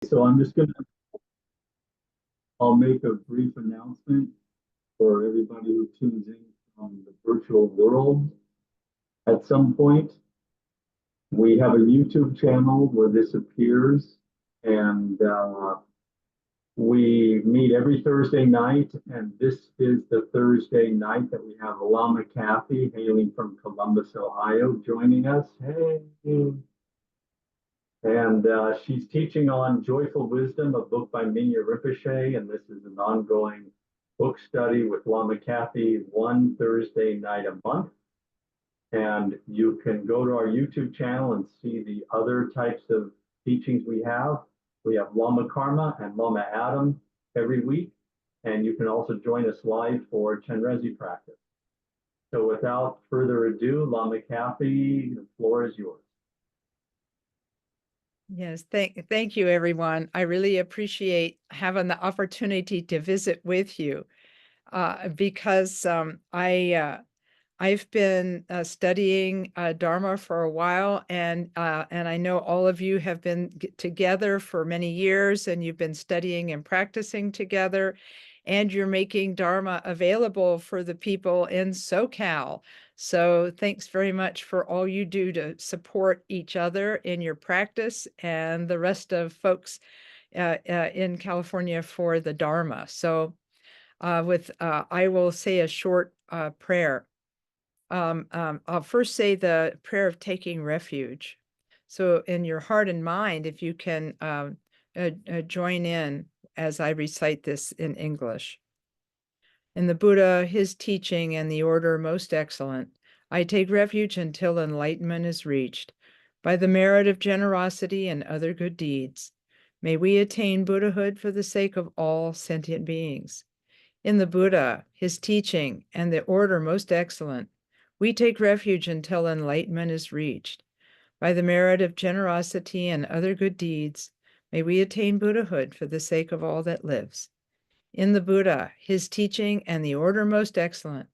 So I'll make a brief announcement for everybody who tunes in from the virtual world. At some point, we have a YouTube channel where this appears, and we meet every Thursday night. And this is the Thursday night that we have Lama Kathy, hailing from Columbus, Ohio, joining us. Hey. And she's teaching on Joyful Wisdom, a book by Mingyur Rinpoche. And this is an ongoing book study with Lama Kathy, one Thursday night a month. And you can go to our YouTube channel and see the other types of teachings we have. We have Lama Karma and Lama Adam every week. And you can also join us live for Chenrezig practice. So without further ado, Lama Kathy, the floor is yours. Yes, thank you, everyone. I really appreciate having the opportunity to visit with you because I've been studying Dharma for a while, and I know all of you have been together for many years, and you've been studying and practicing together, and you're making Dharma available for the people in SoCal. So thanks very much for all you do to support each other in your practice and the rest of folks in California for the Dharma. So I will say a short prayer. I'll first say the prayer of taking refuge. So in your heart and mind, if you can join in as I recite this in English. In the Buddha, his teaching, and the order most excellent, I take refuge until enlightenment is reached. By the merit of generosity and other good deeds, may we attain Buddhahood for the sake of all sentient beings. In the Buddha, his teaching, and the order most excellent, we take refuge until enlightenment is reached. By the merit of generosity and other good deeds, may we attain Buddhahood for the sake of all that lives. In the Buddha, his teaching, and the order most excellent,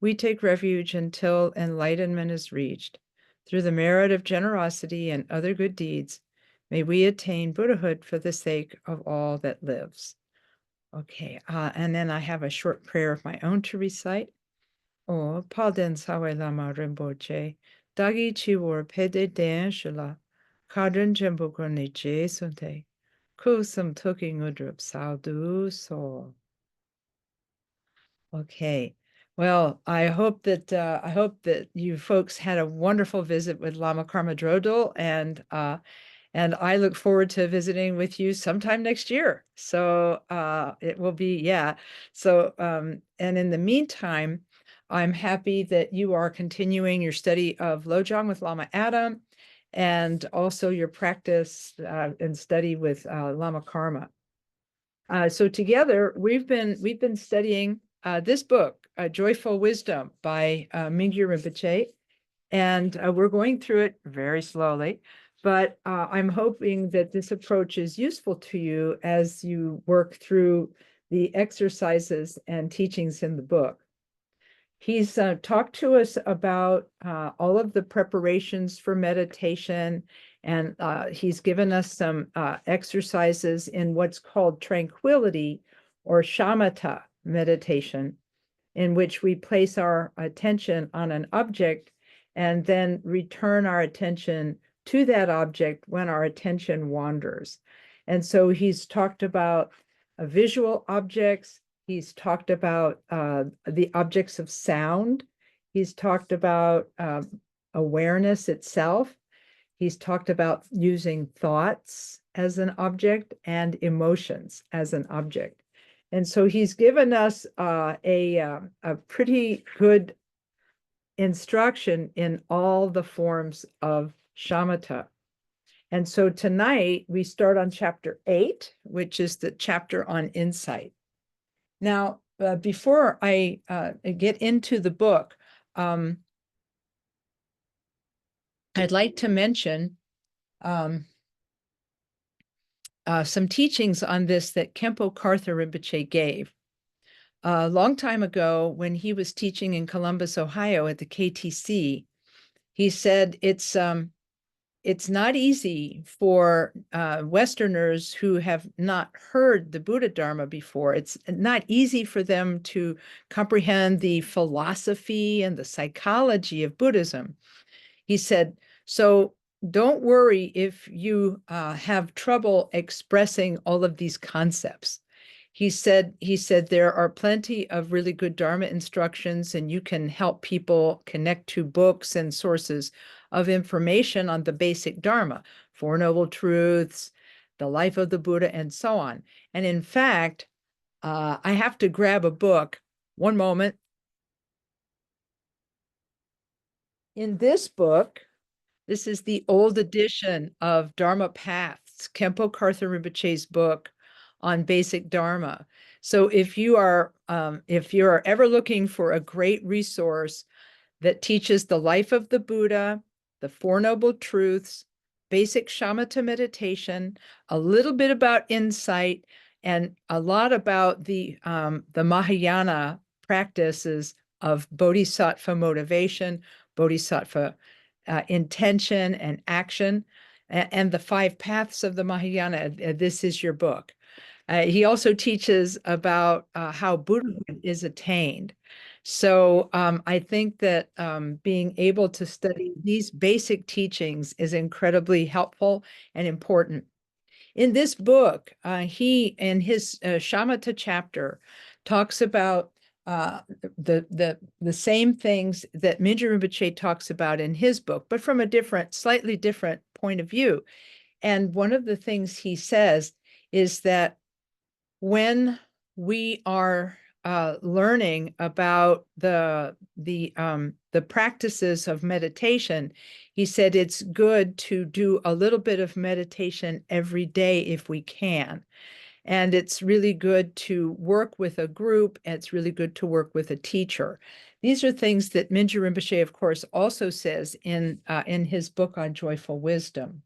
we take refuge until enlightenment is reached. Through the merit of generosity and other good deeds, may we attain Buddhahood for the sake of all that lives. Okay, and then I have a short prayer of my own to recite. O Palden Sawe Lama Rinpoche, Dagi Chiwar Pede Den Shula, Kadran Jembuko Niche Sunte, Kusum Tuking Udrup Saldu So. Okay. Well, I hope that you folks had a wonderful visit with Lama Karma Drodel, and I look forward to visiting with you sometime next year. So it will be, yeah. So and in the meantime, I'm happy that you are continuing your study of Lojong with Lama Adam, and also your practice and study with Lama Karma. So together we've been studying this book, Joyful Wisdom by Mingyur Rinpoche, and we're going through it very slowly, but I'm hoping that this approach is useful to you as you work through the exercises and teachings in the book. He's talked to us about all of the preparations for meditation, and he's given us some exercises in what's called tranquility or shamatha meditation, in which we place our attention on an object and then return our attention to that object when our attention wanders. And so he's talked about visual objects. He's talked about the objects of sound. He's talked about awareness itself. He's talked about using thoughts as an object and emotions as an object. And so he's given us a pretty good instruction in all the forms of shamatha. And so tonight we start on chapter 8, which is the chapter on insight. Now, before I get into the book, I'd like to mention some teachings on this that Khenpo Karthar Rinpoche gave. A long time ago, when he was teaching in Columbus, Ohio at the KTC, he said it's it's not easy for Westerners who have not heard the Buddha Dharma before. It's not easy for them to comprehend the philosophy and the psychology of Buddhism. He said, so don't worry if you have trouble expressing all of these concepts. He said there are plenty of really good Dharma instructions, and you can help people connect to books and sources of information on the basic Dharma, Four Noble Truths, the life of the Buddha, and so on. And in fact, I have to grab a book. One moment. In this book, this is the old edition of Dharma Paths, Khenpo Karthar Rinpoche's book on basic Dharma. So if you are ever looking for a great resource that teaches the life of the Buddha, the Four Noble Truths, basic shamatha meditation, a little bit about insight, and a lot about the Mahayana practices of bodhisattva motivation, bodhisattva intention and action, and the five paths of the Mahayana. This is your book. He also teaches about how Buddhahood is attained. So I think that being able to study these basic teachings is incredibly helpful and important. In this book, he, in his Shamatha chapter, talks about the same things that Mingyur Rinpoche talks about in his book, but from a slightly different point of view. And one of the things he says is that when we are learning about the practices of meditation, he said it's good to do a little bit of meditation every day if we can. And it's really good to work with a group. And it's really good to work with a teacher. These are things that Mingyur Rinpoche, of course, also says in his book on joyful wisdom.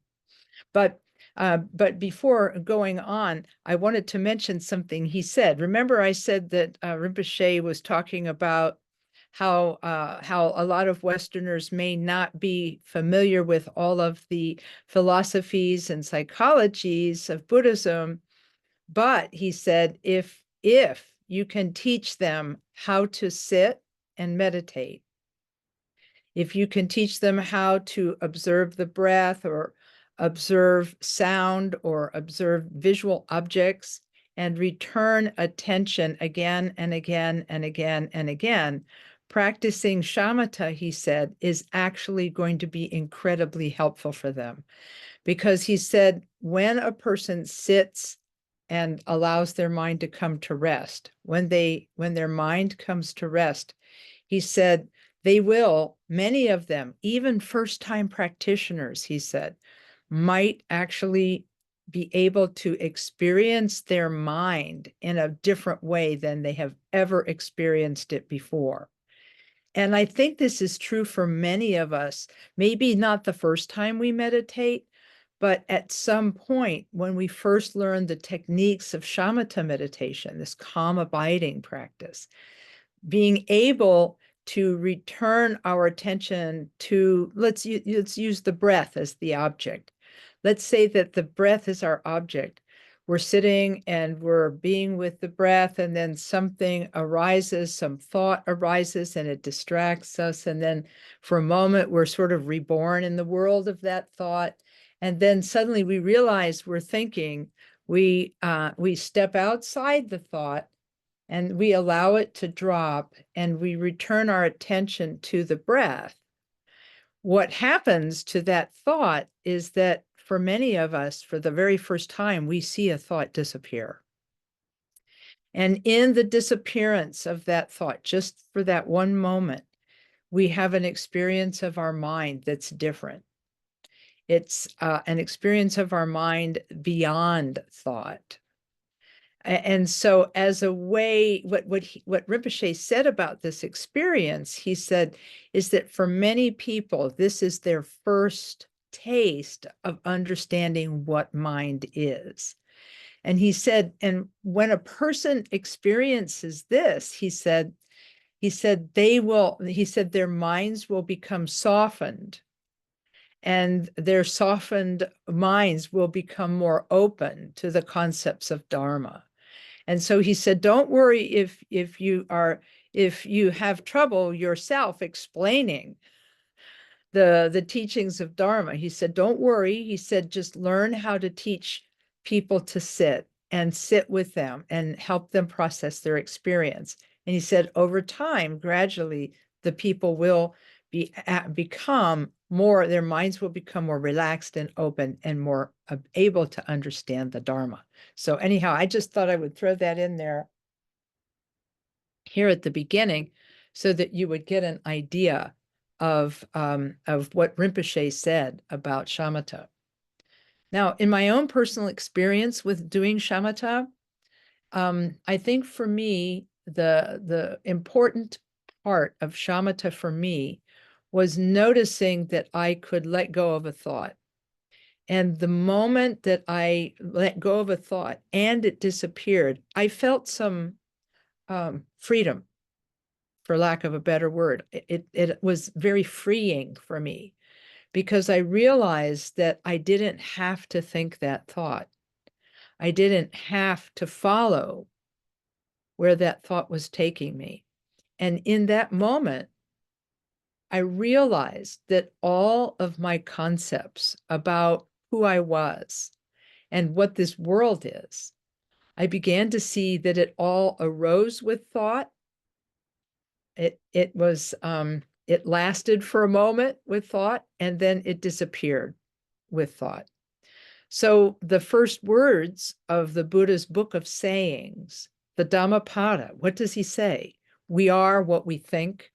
But before going on, I wanted to mention something he said. Remember, I said that Rinpoche was talking about how a lot of Westerners may not be familiar with all of the philosophies and psychologies of Buddhism, but he said if you can teach them how to sit and meditate, if you can teach them how to observe the breath or observe sound or observe visual objects and return attention again and again and again and again, practicing shamatha, he said, is actually going to be incredibly helpful for them. Because he said, when a person sits and allows their mind to come to rest, when their mind comes to rest, he said, many of them, even first-time practitioners, he said, might actually be able to experience their mind in a different way than they have ever experienced it before. And I think this is true for many of us, maybe not the first time we meditate, but at some point when we first learn the techniques of shamatha meditation, this calm abiding practice, being able to return our attention to, let's use the breath as the object. Let's say that the breath is our object. We're sitting and we're being with the breath, and then something arises, some thought arises, and it distracts us. And then for a moment, we're sort of reborn in the world of that thought. And then suddenly we realize we're thinking, we step outside the thought and we allow it to drop and we return our attention to the breath. What happens to that thought is that for many of us, for the very first time, we see a thought disappear. And in the disappearance of that thought, just for that one moment, we have an experience of our mind that's different. It's an experience of our mind beyond thought. And so as a way, what Rinpoche said about this experience, he said, is that for many people, this is their first taste of understanding what mind is. And he said, and when a person experiences this, he said their minds will become softened and their softened minds will become more open to the concepts of Dharma. And so he said, don't worry if you have trouble yourself explaining the teachings of Dharma. He said, don't worry. He said, just learn how to teach people to sit with them and help them process their experience. And he said, over time, gradually, the people will become more, their minds will become more relaxed and open and more able to understand the Dharma. So anyhow, I just thought I would throw that in there here at the beginning so that you would get an idea of what Rinpoche said about shamatha. Now, in my own personal experience with doing shamatha, I think for me, the important part of shamatha for me was noticing that I could let go of a thought. And the moment that I let go of a thought and it disappeared, I felt some freedom, for lack of a better word. It was very freeing for me because I realized that I didn't have to think that thought. I didn't have to follow where that thought was taking me. And in that moment, I realized that all of my concepts about who I was and what this world is, I began to see that it all arose with thought. It lasted for a moment with thought, and then it disappeared with thought. So the first words of the Buddha's book of sayings, the Dhammapada, what does he say? We are what we think.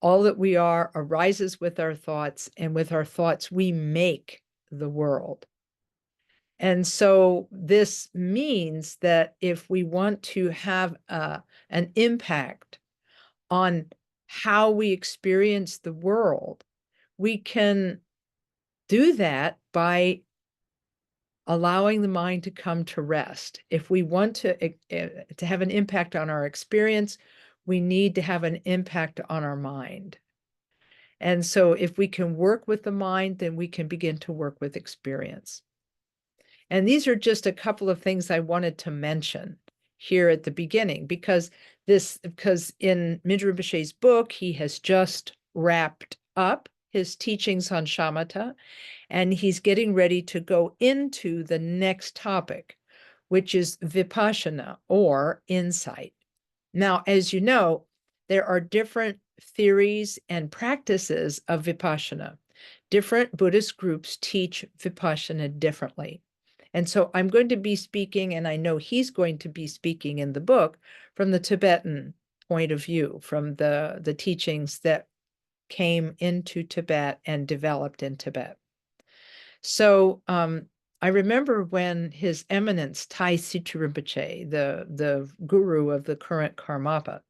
All that we are arises with our thoughts, and with our thoughts, we make the world. And so this means that if we want to have an impact on how we experience the world, we can do that by allowing the mind to come to rest. If we want to have an impact on our experience, we need to have an impact on our mind. And so if we can work with the mind, then we can begin to work with experience. And these are just a couple of things I wanted to mention here at the beginning, because in Mingyur Rinpoche's book, he has just wrapped up his teachings on shamatha, and he's getting ready to go into the next topic, which is vipassana, or insight. Now, as you know, there are different theories and practices of vipassana. Different Buddhist groups teach vipassana differently. And so I'm going to be speaking, and I know he's going to be speaking in the book from the Tibetan point of view, from the teachings that came into Tibet and developed in Tibet. So I remember when His Eminence Tai Situ Rinpoche, the guru of the current Karmapa,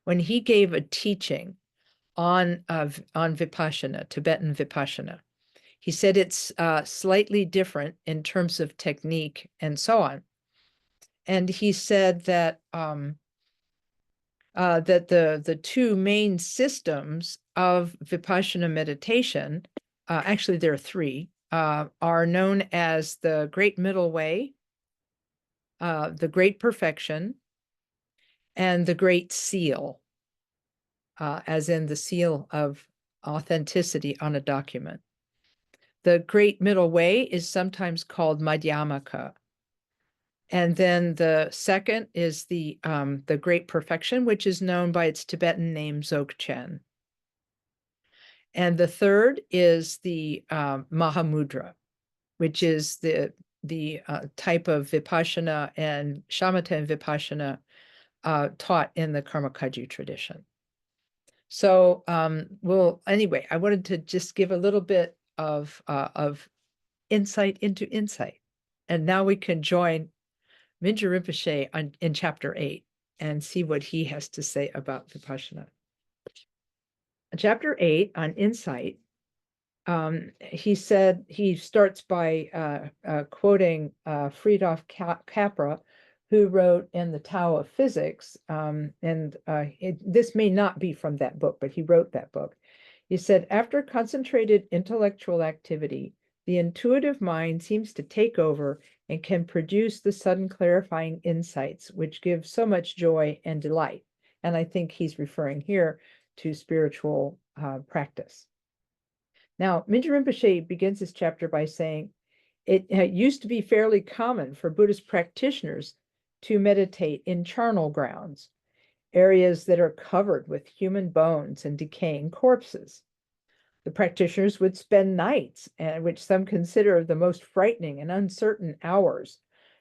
when he gave a teaching on vipassana, Tibetan vipassana, he said it's slightly different in terms of technique and so on. And he said that that the two main systems of vipassana meditation, actually there are three, are known as the Great Middle Way, the Great Perfection, and the Great Seal, as in the seal of authenticity on a document. The Great Middle Way is sometimes called Madhyamaka. And then the second is the Great Perfection, which is known by its Tibetan name, Dzogchen. And the third is the Mahamudra, which is the type of vipassana and shamatha and vipassana taught in the Karma-Kagyu tradition. So, anyway, I wanted to just give a little bit of insight into insight. And now we can join Mingyur Rinpoche in chapter 8 and see what he has to say about vipassana. Chapter 8 on insight, he said, he starts by quoting Friedrich Capra, who wrote in the Tao of Physics, this may not be from that book, but he wrote that book. He said, after concentrated intellectual activity, the intuitive mind seems to take over and can produce the sudden clarifying insights, which give so much joy and delight. And I think he's referring here to spiritual practice. Now, Mingyur Rinpoche begins this chapter by saying, it used to be fairly common for Buddhist practitioners to meditate in charnel grounds, areas that are covered with human bones and decaying corpses. The practitioners would spend nights, which some consider the most frightening and uncertain hours,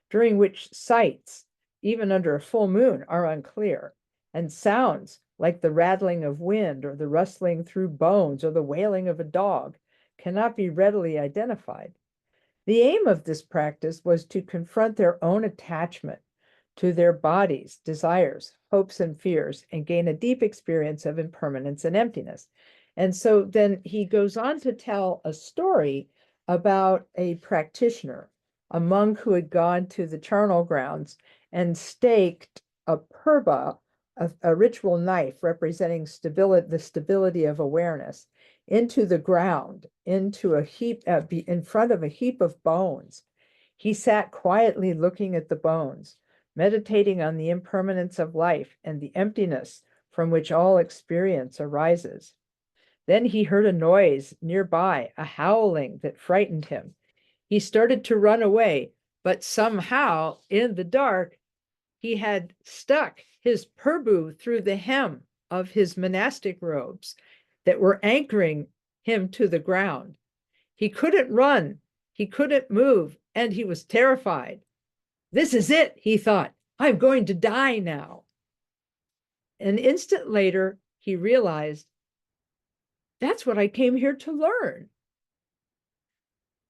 during which sights, even under a full moon, are unclear, and sounds like the rattling of wind or the rustling through bones or the wailing of a dog cannot be readily identified. The aim of this practice was to confront their own attachment to their bodies, desires, hopes, and fears, and gain a deep experience of impermanence and emptiness. And so then he goes on to tell a story about a practitioner, a monk who had gone to the charnel grounds and staked a purba, a ritual knife representing the stability of awareness, into the ground, into a heap, in front of a heap of bones. He sat quietly looking at the bones, meditating on the impermanence of life and the emptiness from which all experience arises. Then he heard a noise nearby, a howling that frightened him. He started to run away, but somehow in the dark, he had stuck his purbu through the hem of his monastic robes that were anchoring him to the ground. He couldn't run, he couldn't move, and he was terrified. This is it, he thought. I'm going to die now. An instant later, he realized, that's what I came here to learn.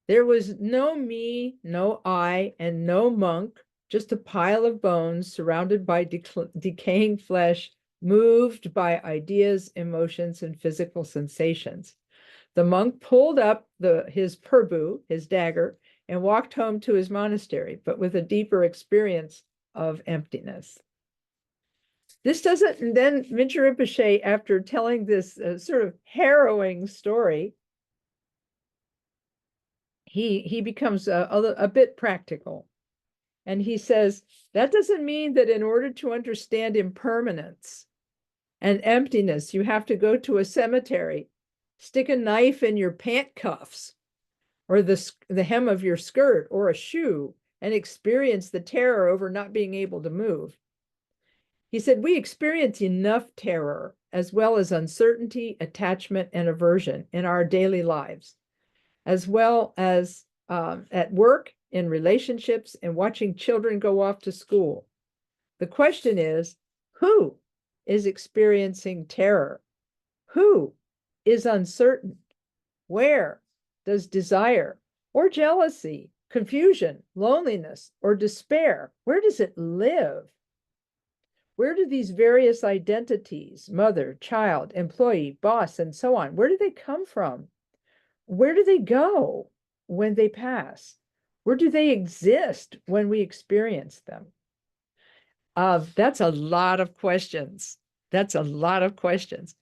There was no me, no I, and no monk, just a pile of bones surrounded by decaying flesh, moved by ideas, emotions, and physical sensations. The monk pulled up his purbu, his dagger, and walked home to his monastery, but with a deeper experience of emptiness. This doesn't, and then Mingyur Rinpoche, after telling this sort of harrowing story, he becomes a bit practical. And he says, that doesn't mean that in order to understand impermanence and emptiness, you have to go to a cemetery, stick a knife in your pant cuffs or the hem of your skirt or a shoe and experience the terror over not being able to move. He said, we experience enough terror as well as uncertainty, attachment, and aversion in our daily lives, as well as at work, in relationships, and watching children go off to school. The question is, who is experiencing terror? Who is uncertain? Where does desire or jealousy, confusion, loneliness, or despair, where does it live? Where do these various identities, mother, child, employee, boss, and so on, where do they come from? Where do they go when they pass? Where do they exist when we experience them? That's a lot of questions. That's a lot of questions.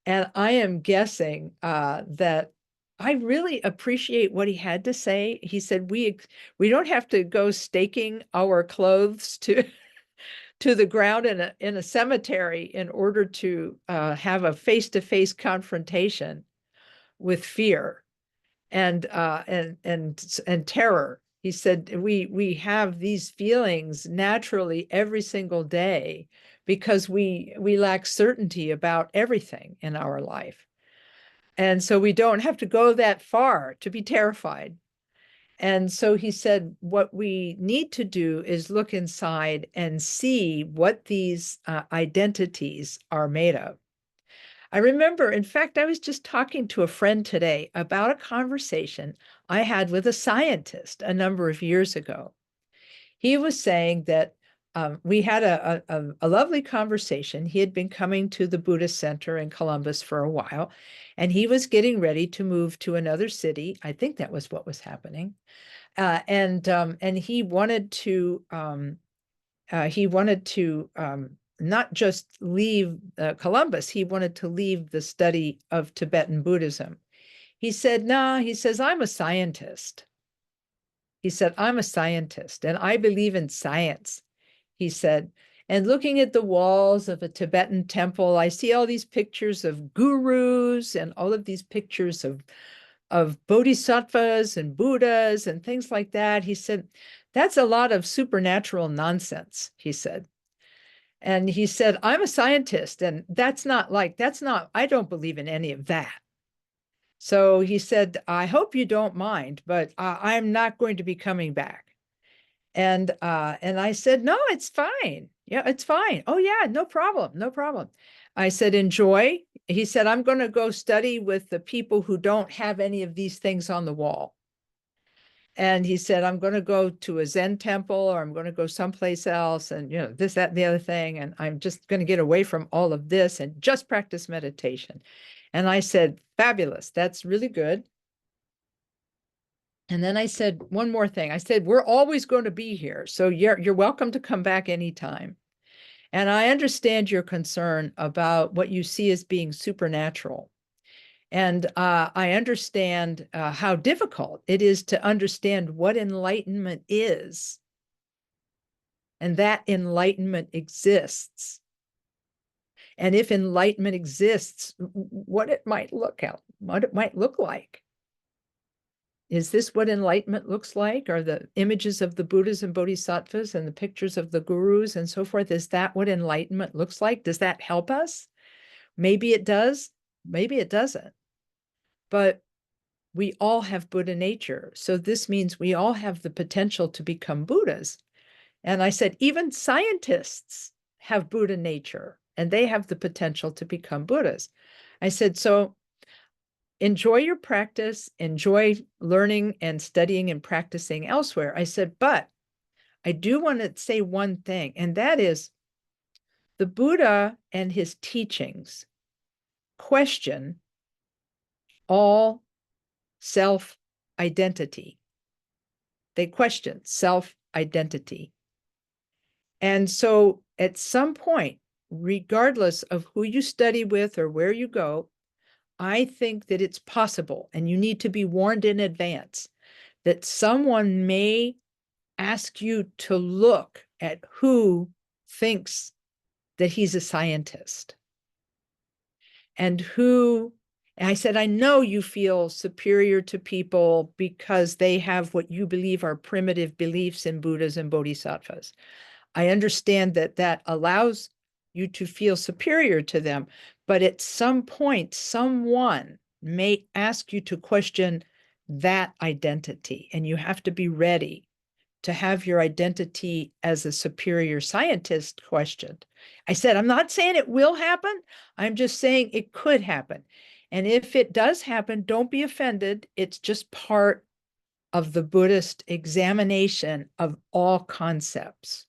And I am guessing that I really appreciate what he had to say. He said, we don't have to go staking our clothes to to the ground in a cemetery in order to have a face-to-face confrontation with fear and terror. He said, we have these feelings naturally every single day because we lack certainty about everything in our life. And so we don't have to go that far to be terrified. And so he said, what we need to do is look inside and see what these identities are made of. I remember, in fact, I was just talking to a friend today about a conversation I had with a scientist a number of years ago. He was saying that we had a lovely conversation. He had been coming to the Buddhist Center in Columbus for a while, and he was getting ready to move to another city. I think that was what was happening. And he wanted to not just leave Columbus, he wanted to leave the study of Tibetan Buddhism. He said, "No," he says, "I'm a scientist." He said, "I'm a scientist and I believe in science." He said, "And looking at the walls of a Tibetan temple, I see all these pictures of gurus and all of these pictures of bodhisattvas and Buddhas and things like that." He said, "That's a lot of supernatural nonsense," he said. And he said, "I'm a scientist, and that's not, I don't believe in any of that." So he said, "I hope you don't mind, but I'm not going to be coming back." And I said, "No, it's fine. Yeah, it's fine. Oh yeah, no problem, no problem." I said, "Enjoy." He said, "I'm going to go study with the people who don't have any of these things on the wall." And he said, "I'm going to go to a Zen temple, or I'm going to go someplace else, and this, that, and the other thing. And I'm just going to get away from all of this and just practice meditation." And I said, "Fabulous. That's really good." And then I said one more thing. I said, "We're always going to be here, so you're welcome to come back anytime. And I understand your concern about what you see as being supernatural. And I understand how difficult it is to understand what enlightenment is, and that enlightenment exists. And if enlightenment exists, what it might look like. Is this what enlightenment looks like? Are the images of the Buddhas and Bodhisattvas and the pictures of the gurus and so forth? Is that what enlightenment looks like? Does that help us? Maybe it does. Maybe it doesn't. But we all have Buddha nature. So this means we all have the potential to become Buddhas. And I said, even scientists have Buddha nature, and they have the potential to become Buddhas. I said, so enjoy your practice, enjoy learning and studying and practicing elsewhere. I said, but I do want to say one thing, and that is the Buddha and his teachings question all self-identity. They question self-identity. And so at some point, regardless of who you study with or where you go, I think that it's possible, and you need to be warned in advance, that someone may ask you to look at who thinks that he's a scientist and who. And I said, I know you feel superior to people because they have what you believe are primitive beliefs in Buddhas and Bodhisattvas. I understand that that allows you to feel superior to them, but at some point, someone may ask you to question that identity, and you have to be ready to have your identity as a superior scientist questioned. I said, I'm not saying it will happen. I'm just saying it could happen. And if it does happen, don't be offended. It's just part of the Buddhist examination of all concepts.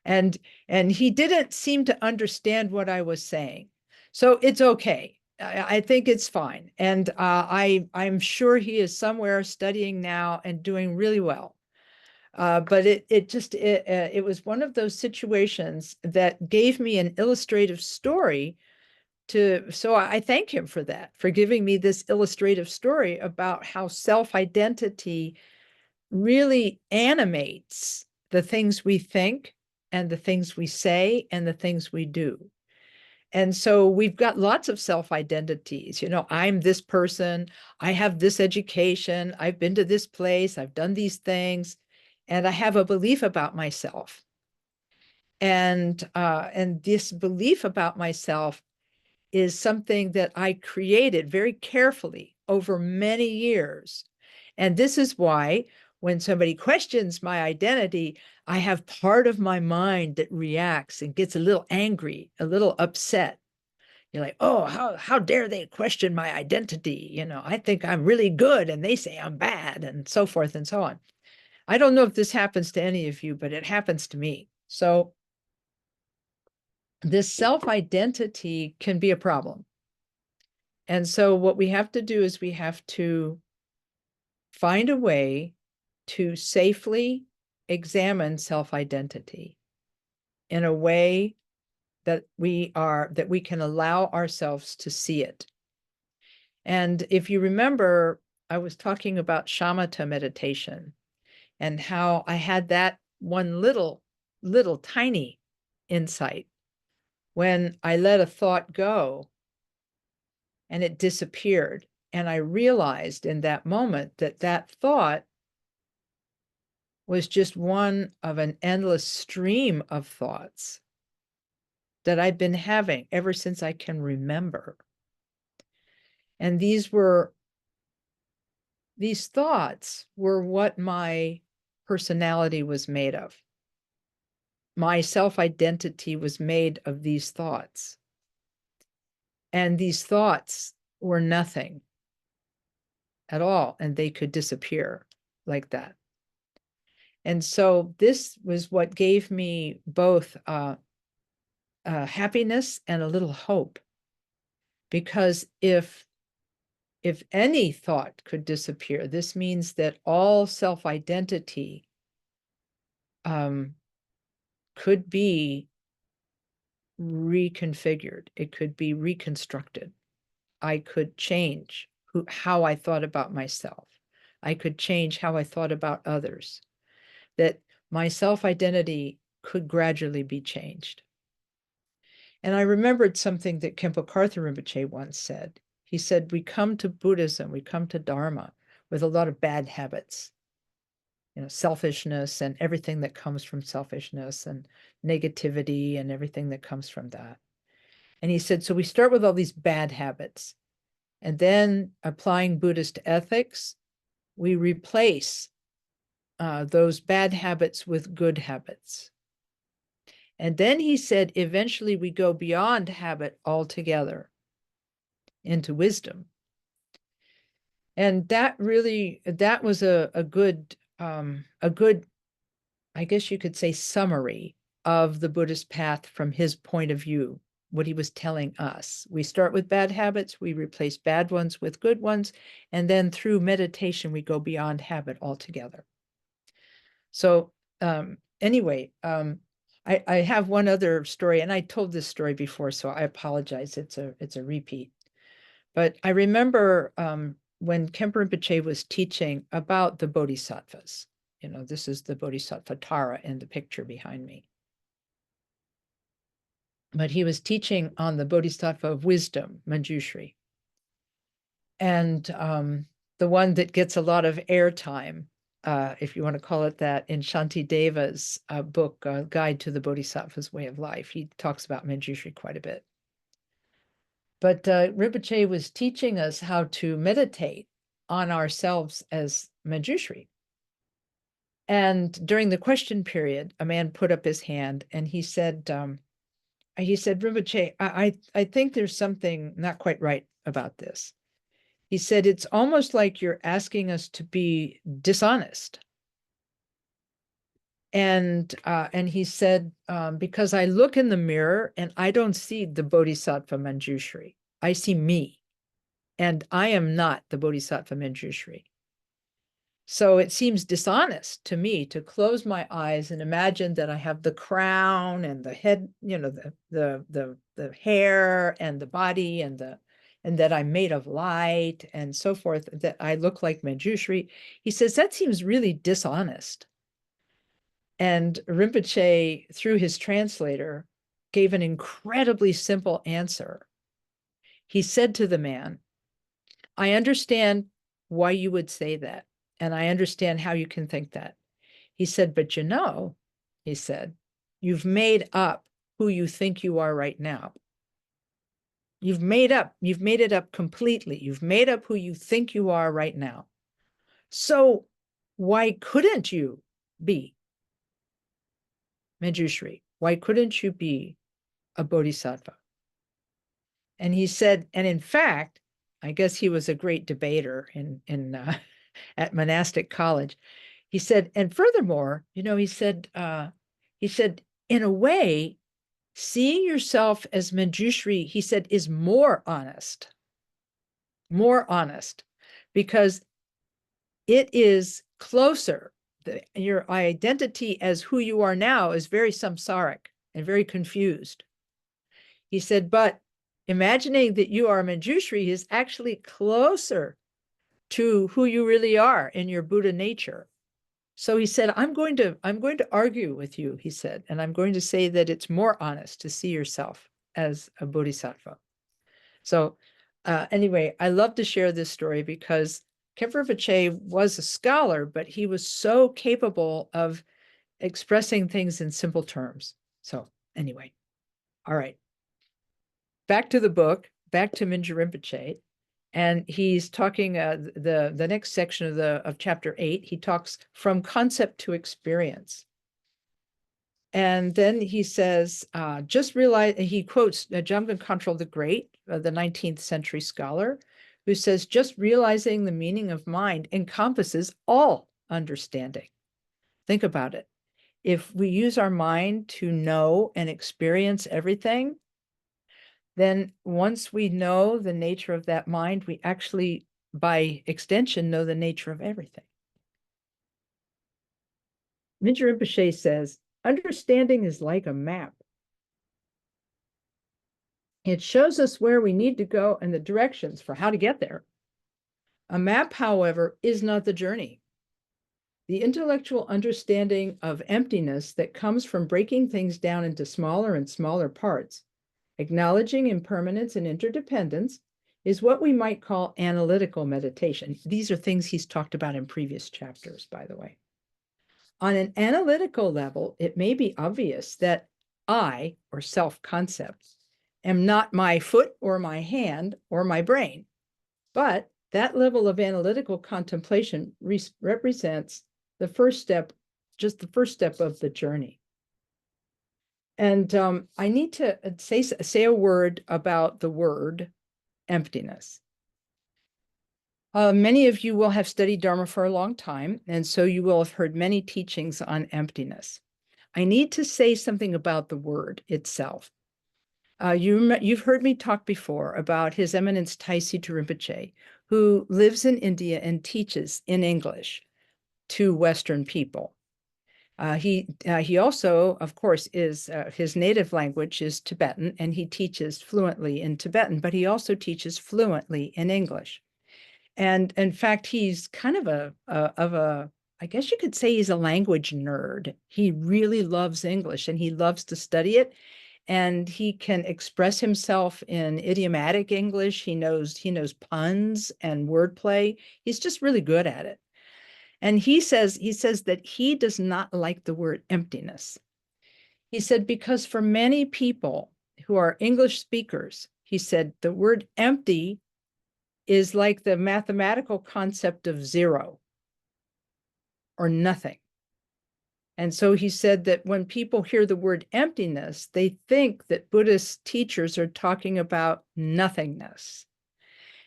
And he didn't seem to understand what I was saying. So it's okay. I think it's fine. And I'm sure he is somewhere studying now and doing really well. But it was one of those situations that gave me an illustrative story so I thank him for that, for giving me this illustrative story about how self-identity really animates the things we think and the things we say and the things we do. And so we've got lots of self-identities. I'm this person, I have this education, I've been to this place, I've done these things, and I have a belief about myself. And this belief about myself is something that I created very carefully over many years. And this is why when somebody questions my identity, I have part of my mind that reacts and gets a little angry, a little upset. You're like, oh, how dare they question my identity? I think I'm really good and they say I'm bad, and so forth and so on. I don't know if this happens to any of you, but it happens to me. So this self-identity can be a problem. And so what we have to do is we have to find a way to safely examine self-identity in a way that we can allow ourselves to see it. And if you remember, I was talking about shamatha meditation and how I had that one little tiny insight when I let a thought go and it disappeared. And I realized in that moment that that thought was just one of an endless stream of thoughts that I've been having ever since I can remember. And these thoughts were what my personality was made of. My self-identity was made of these thoughts. And these thoughts were nothing at all, and they could disappear like that. And so this was what gave me both happiness and a little hope, because if any thought could disappear, this means that all self-identity could be reconfigured. It could be reconstructed. I could change how I thought about myself. I could change how I thought about others. That my self-identity could gradually be changed. And I remembered something that Khenpo Karthar Rinpoche once said. He said, we come to Buddhism, we come to Dharma with a lot of bad habits, selfishness and everything that comes from selfishness, and negativity and everything that comes from that. And he said, so we start with all these bad habits, and then applying Buddhist ethics, we replace those bad habits with good habits. And then he said, eventually we go beyond habit altogether into wisdom. And that was a good, I guess you could say, summary of the Buddhist path from his point of view, what he was telling us. We start with bad habits, we replace bad ones with good ones, and then through meditation, we go beyond habit altogether. So anyway, I have one other story, and I told this story before, so I apologize. It's a repeat. But I remember when Khenpo Rinpoche was teaching about the bodhisattvas. This is the Bodhisattva Tara in the picture behind me. But he was teaching on the Bodhisattva of wisdom, Manjushri. And the one that gets a lot of airtime, if you want to call it that, in Shanti Deva's book, Guide to the Bodhisattva's Way of Life. He talks about Manjushri quite a bit. But Rinpoche was teaching us how to meditate on ourselves as Manjushri. And during the question period, a man put up his hand and he said, Rinpoche, I think there's something not quite right about this. He said, it's almost like you're asking us to be dishonest. And he said, because I look in the mirror and I don't see the Bodhisattva Manjushri. I see me, and I am not the Bodhisattva Manjushri. So it seems dishonest to me to close my eyes and imagine that I have the crown and the head, the hair and the body and that I'm made of light and so forth, that I look like Manjushri. He says, that seems really dishonest. And Rinpoche, through his translator, gave an incredibly simple answer. He said to the man, I understand why you would say that, and I understand how you can think that. He said, but he said, you've made up who you think you are right now. You've made it up completely. You've made up who you think you are right now. So why couldn't you be Manjushri? Why couldn't you be a bodhisattva? And he said, and in fact, I guess he was a great debater at monastic college. He said, and furthermore, he said, in a way, seeing yourself as Manjushri, he said, is more honest, because it is closer. Your identity as who you are now is very samsaric. and very confused. He said, but imagining that you are Manjushri is actually closer to who you really are in your Buddha nature. So he said, I'm going to argue with you, he said, and I'm going to say that it's more honest to see yourself as a bodhisattva. So anyway, I love to share this story because Khenpo Rinpoche was a scholar, but he was so capable of expressing things in simple terms. So anyway, all right. Back to the book, back to Mingyur Rinpoche. And he's talking the next section of chapter 8. He talks from concept to experience. And then he says, just realize, he quotes Jamgon Kongtrul the Great, the 19th century scholar, who says, just realizing the meaning of mind encompasses all understanding. Think about it. If we use our mind to know and experience everything, then once we know the nature of that mind, we actually, by extension, know the nature of everything. Mingyur Rinpoche says, understanding is like a map. It shows us where we need to go and the directions for how to get there. A map, however, is not the journey. The intellectual understanding of emptiness that comes from breaking things down into smaller and smaller parts, acknowledging impermanence and interdependence, is what we might call analytical meditation. These are things he's talked about in previous chapters, by the way. On an analytical level, it may be obvious that I, or self-concept, am not my foot or my hand or my brain, but that level of analytical contemplation represents the first step, just the first step of the journey. And I need to say a word about the word emptiness. Many of you will have studied Dharma for a long time, and so you will have heard many teachings on emptiness. I need to say something about the word itself. You've heard me talk before about His Eminence Taisi Rinpoche, who lives in India and teaches in English to Western people. He also, of course, is his native language is Tibetan, and he teaches fluently in Tibetan, but he also teaches fluently in English. And in fact, he's kind of I guess you could say he's a language nerd. He really loves English and he loves to study it. And he can express himself in idiomatic English. He knows puns and wordplay. He's just really good at it. And he says that he does not like the word emptiness. He said, because for many people who are English speakers, he said, the word empty is like the mathematical concept of zero or nothing. And so he said that when people hear the word emptiness, they think that Buddhist teachers are talking about nothingness.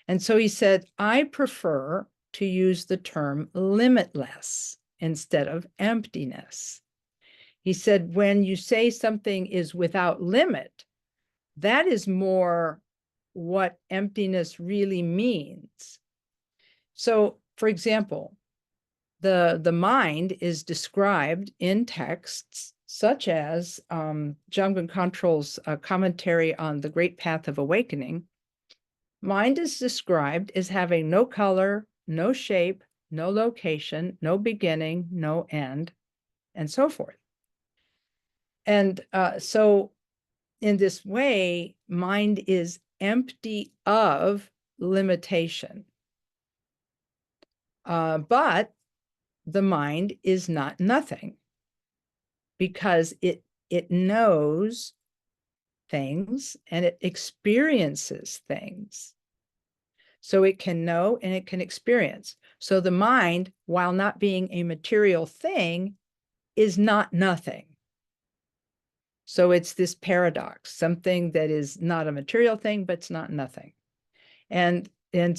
And so he said, I prefer to use the term limitless instead of emptiness. He said, when you say something is without limit, that is more what emptiness really means. So, for example, the mind is described in texts such as Jamgon Kongtrul's commentary on the Great Path of Awakening. Mind is described as having no color, no shape, no location, no beginning, no end, and so forth. And so in this way, mind is empty of limitation. But the mind is not nothing because it knows things and it experiences things. So it can know and it can experience. So the mind, while not being a material thing, is not nothing. So it's this paradox, something that is not a material thing, but it's not nothing. And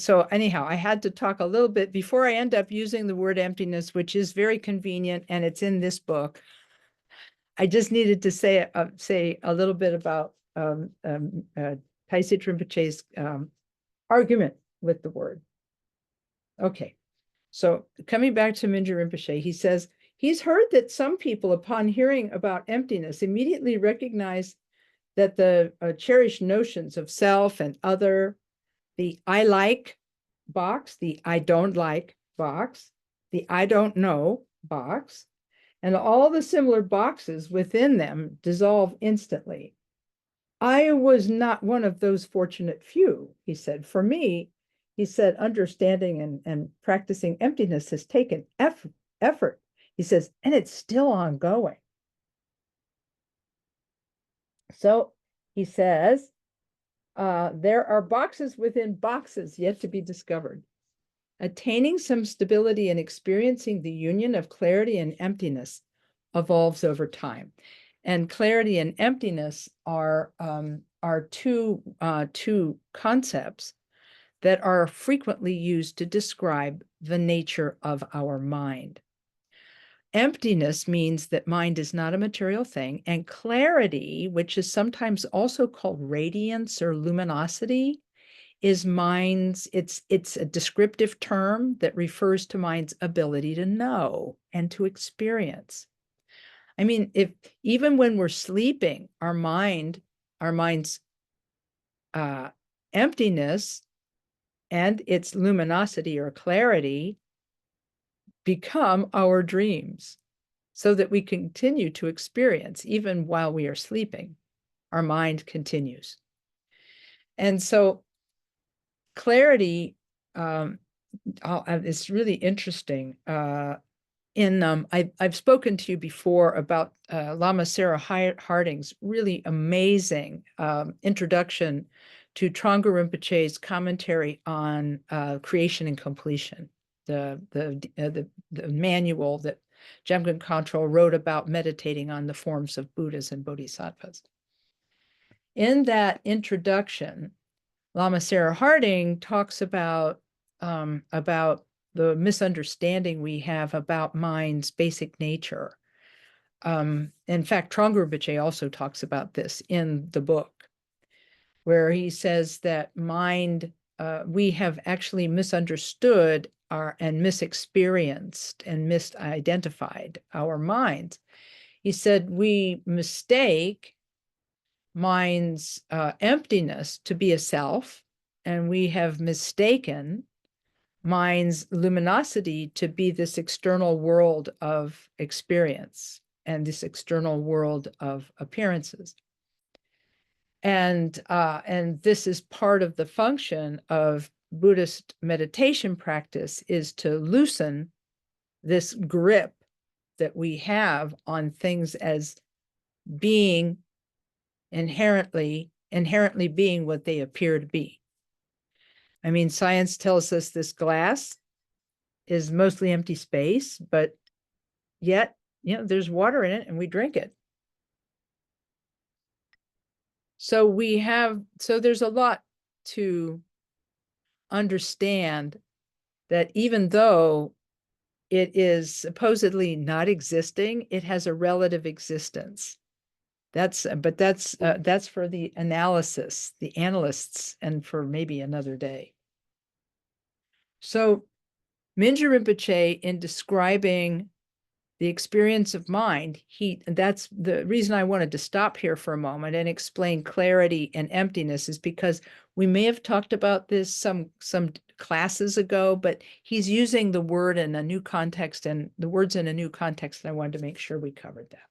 so anyhow, I had to talk a little bit before I end up using the word emptiness, which is very convenient and it's in this book. I just needed to say a little bit about Taisi Rinpoche's argument with the word. Okay, so coming back to Mingyur Rinpoche, he says, He's heard that some people, upon hearing about emptiness, immediately recognize that the cherished notions of self and other, the I like box, the I don't like box, the I don't know box, and all the similar boxes within them dissolve instantly. I was not one of those fortunate few, he said. For me, he said, understanding and practicing emptiness has taken effort. He says, and it's still ongoing. So he says, there are boxes within boxes yet to be discovered. Attaining some stability and experiencing the union of clarity and emptiness evolves over time. And clarity and emptiness are two concepts that are frequently used to describe the nature of our mind. Emptiness means that mind is not a material thing, and clarity, which is sometimes also called radiance or luminosity, is mind's, it's a descriptive term that refers to mind's ability to know and to experience. I mean, if even when we're sleeping, our mind's emptiness and its luminosity or clarity become our dreams, so that we continue to experience even while we are sleeping. Our mind continues. And so clarity, it's really interesting. I've spoken to you before about Lama Sarah Harding's really amazing introduction to Trungpa Rinpoche's commentary on creation and completion, the manual that Jamgon Kongtrul wrote about meditating on the forms of Buddhas and Bodhisattvas. In that introduction, Lama Sarah Harding talks about the misunderstanding we have about mind's basic nature. In fact, Trungpa Rinpoche also talks about this in the book, where he says that mind, we have actually misunderstood and misexperienced and misidentified our minds. He said we mistake mind's emptiness to be a self, and we have mistaken mind's luminosity to be this external world of experience and this external world of appearances. And this is part of the function of Buddhist meditation practice, is to loosen this grip that we have on things as being inherently being what they appear to be. I mean, science tells us this glass is mostly empty space, but yet, there's water in it and we drink it. So there's a lot to understand, that even though it is supposedly not existing, it has a relative existence. That's for the analysts, and for maybe another day. So Mingyur Rinpoche, in describing the experience of mind, that's the reason I wanted to stop here for a moment and explain clarity and emptiness, is because we may have talked about this some classes ago, but he's using the word in a new context, and the words in a new context, and I wanted to make sure we covered that.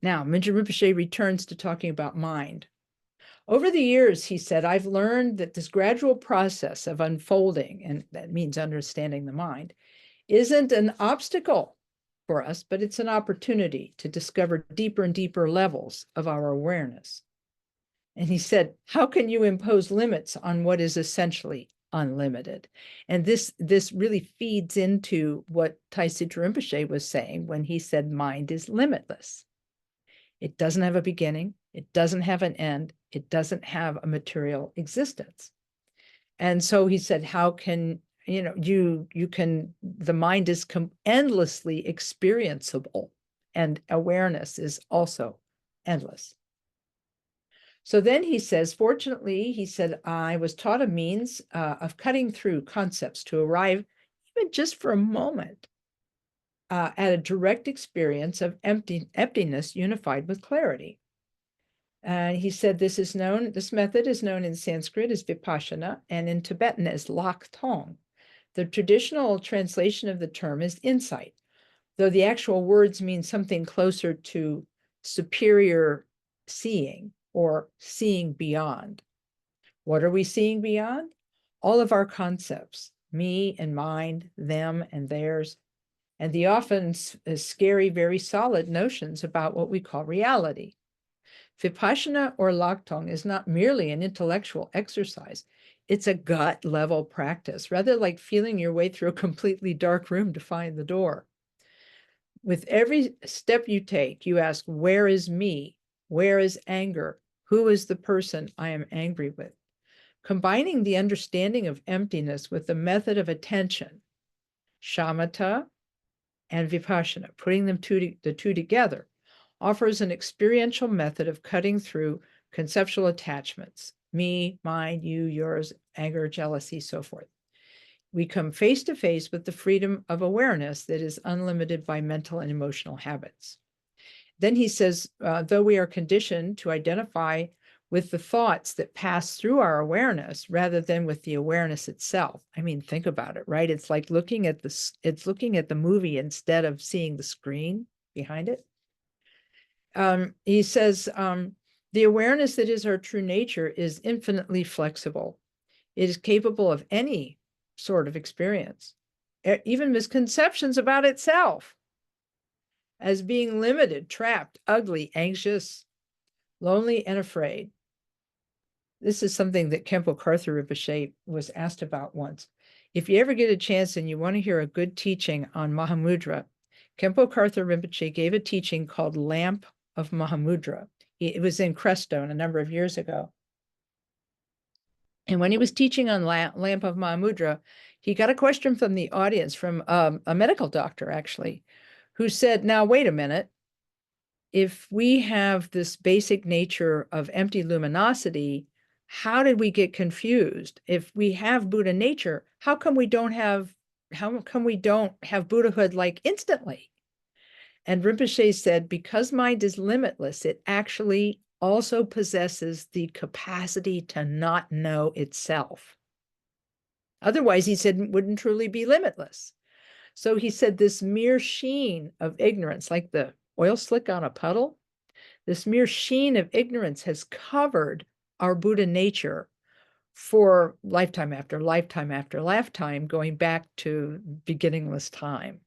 Now, Mingyur Rinpoche returns to talking about mind. Over the years, he said, I've learned that this gradual process of unfolding, and that means understanding the mind, isn't an obstacle for us, but it's an opportunity to discover deeper and deeper levels of our awareness. And he said, how can you impose limits on what is essentially unlimited? And this really feeds into what Taisutri Rinpoche was saying when he said mind is limitless. It doesn't have a beginning. It doesn't have an end. It doesn't have a material existence. And so he said, how can, the mind is endlessly experienceable, and awareness is also endless. So then he says, fortunately, he said, I was taught a means of cutting through concepts to arrive, even just for a moment, at a direct experience of emptiness unified with clarity. And he said this method is known in Sanskrit as vipassana and in Tibetan as lak tong. The traditional translation of the term is insight, though the actual words mean something closer to superior seeing or seeing beyond. What are we seeing beyond? All of our concepts, me and mine, them and theirs, and the often scary, very solid notions about what we call reality. Vipassana or Laktong is not merely an intellectual exercise. It's a gut level practice, rather like feeling your way through a completely dark room to find the door. With every step you take, you ask, where is me? Where is anger? Who is the person I am angry with? Combining the understanding of emptiness with the method of attention, shamatha and vipassana, putting the two together, offers an experiential method of cutting through conceptual attachments, me, mine, you, yours, anger, jealousy, so forth. We come face to face with the freedom of awareness that is unlimited by mental and emotional habits. Then he says, though we are conditioned to identify with the thoughts that pass through our awareness rather than with the awareness itself. I mean, think about it, right? It's like looking at the movie instead of seeing the screen behind it. He says, the awareness that is our true nature is infinitely flexible. It is capable of any sort of experience, even misconceptions about itself as being limited, trapped, ugly, anxious, lonely, and afraid. This is something that Khenpo Karthar Rinpoche was asked about once. If you ever get a chance and you want to hear a good teaching on Mahamudra, Khenpo Karthar Rinpoche gave a teaching called Lamp of Mahamudra. It was in Crestone a number of years ago. And when he was teaching on Lamp of Mahamudra, he got a question from the audience, from a medical doctor, actually, who said, now, wait a minute. If we have this basic nature of empty luminosity, how did we get confused? If we have Buddha nature, how come we don't have Buddhahood like instantly? And Rinpoche said, because mind is limitless, it actually also possesses the capacity to not know itself. Otherwise, he said, it wouldn't truly be limitless. So he said this mere sheen of ignorance, like the oil slick on a puddle, this mere sheen of ignorance has covered our Buddha nature for lifetime after lifetime after lifetime, going back to beginningless time.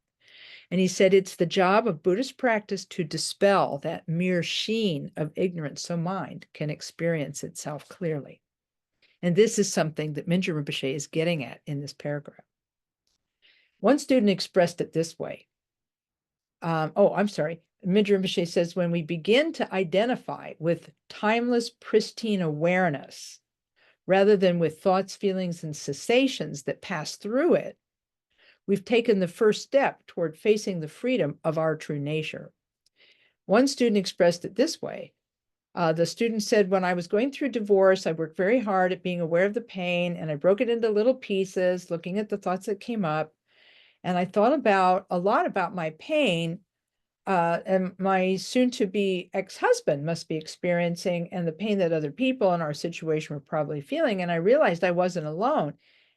And he said it's the job of Buddhist practice to dispel that mere sheen of ignorance so mind can experience itself clearly. And this is something that Mingyur Rinpoche is getting at in this paragraph. One student expressed it this way. Mingyur Rinpoche says, when we begin to identify with timeless, pristine awareness, rather than with thoughts, feelings, and sensations that pass through it, we've taken the first step toward facing the freedom of our true nature. One student expressed it this way. The student said, when I was going through divorce, I worked very hard at being aware of the pain, and I broke it into little pieces, looking at the thoughts that came up. And I thought a lot about my pain, and my soon-to-be ex-husband must be experiencing, and the pain that other people in our situation were probably feeling. And I realized I wasn't alone.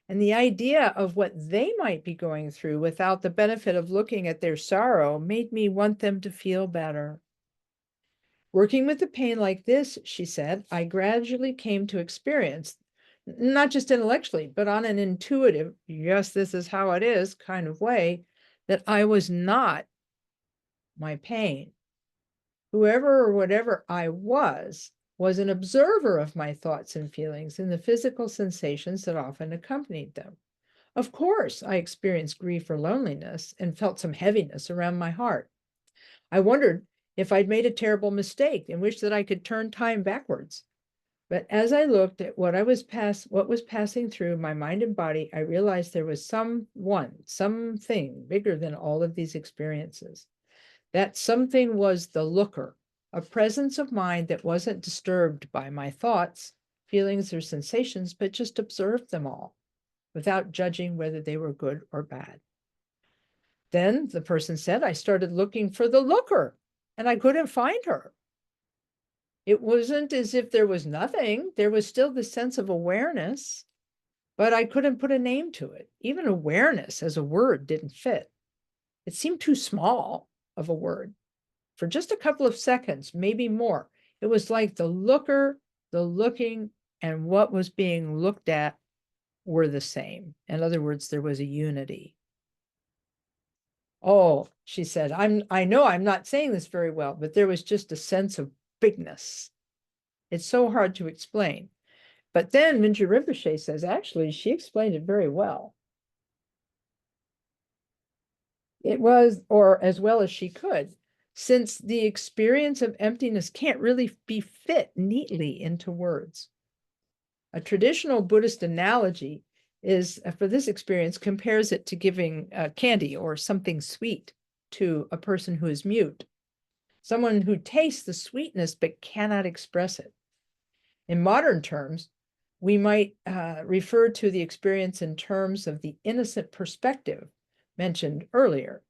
And the idea of what they might be going through without the benefit of looking at their sorrow made me want them to feel better. Working with the pain like this, she said, I gradually came to experience, not just intellectually, but on an intuitive, yes, this is how it is kind of way, that I was not my pain. Whoever or whatever I was an observer of my thoughts and feelings and the physical sensations that often accompanied them. Of course, I experienced grief or loneliness and felt some heaviness around my heart. I wondered if I'd made a terrible mistake and wished that I could turn time backwards. But as I looked at what was passing through my mind and body, I realized there was something bigger than all of these experiences. That something was the looker, a presence of mind that wasn't disturbed by my thoughts, feelings, or sensations, but just observed them all without judging whether they were good or bad. Then the person said, I started looking for the looker and I couldn't find her. It wasn't as if there was nothing. There was still the sense of awareness, but I couldn't put a name to it. Even awareness as a word didn't fit. It seemed too small of a word. For just a couple of seconds, maybe more, it was like the looker, the looking, and what was being looked at were the same. In other words, there was a unity. Oh, she said, I know I'm not saying this very well, but there was just a sense of bigness. It's so hard to explain. But then Mingyur Rinpoche says, actually, she explained it very well. It was, or as well as she could, since the experience of emptiness can't really be fit neatly into words. A traditional Buddhist analogy is, for this experience, compares it to giving candy or something sweet to a person who is mute, someone who tastes the sweetness but cannot express it. In modern terms, we might refer to the experience in terms of the innocent perspective mentioned earlier,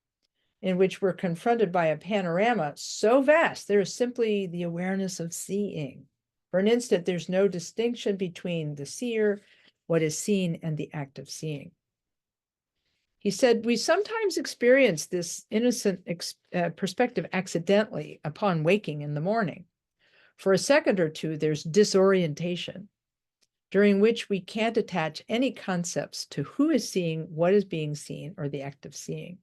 in which we're confronted by a panorama so vast, there is simply the awareness of seeing. For an instant, there's no distinction between the seer, what is seen, and the act of seeing. He said, we sometimes experience this innocent perspective accidentally upon waking in the morning. For a second or two, there's disorientation, during which we can't attach any concepts to who is seeing, what is being seen, or the act of seeing.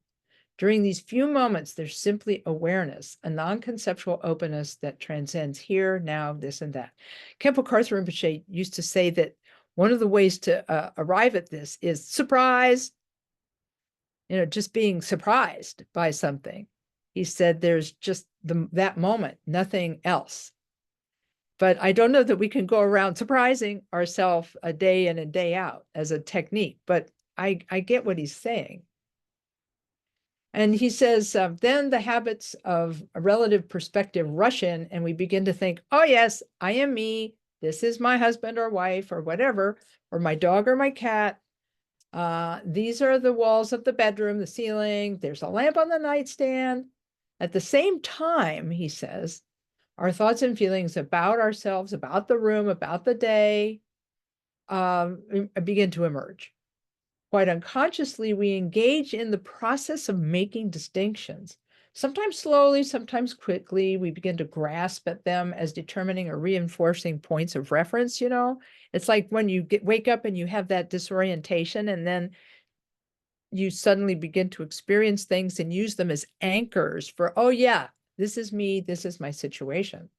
During these few moments, there's simply awareness, a non-conceptual openness that transcends here, now, this, and that. Khenpo Karthar Rinpoche used to say that one of the ways to arrive at this is surprise, just being surprised by something. He said there's just that moment, nothing else. But I don't know that we can go around surprising ourselves a day in and day out as a technique, but I get what he's saying. And he says, then the habits of a relative perspective rush in and we begin to think, oh yes, I am me. This is my husband or wife or whatever, or my dog or my cat. These are the walls of the bedroom, the ceiling. There's a lamp on the nightstand. At the same time, he says, our thoughts and feelings about ourselves, about the room, about the day, begin to emerge. Quite unconsciously, we engage in the process of making distinctions. Sometimes slowly, sometimes quickly, we begin to grasp at them as determining or reinforcing points of reference, It's like when you wake up and you have that disorientation and then you suddenly begin to experience things and use them as anchors for, oh yeah, this is me, this is my situation.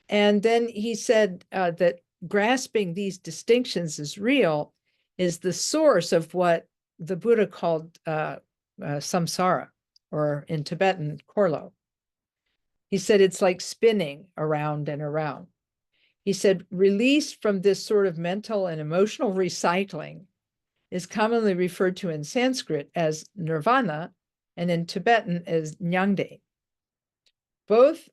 And then he said that grasping these distinctions as real is the source of what the Buddha called samsara, or in Tibetan, korlo. He said it's like spinning around and around. He said release from this sort of mental and emotional recycling is commonly referred to in Sanskrit as nirvana and in Tibetan as nyangde. Both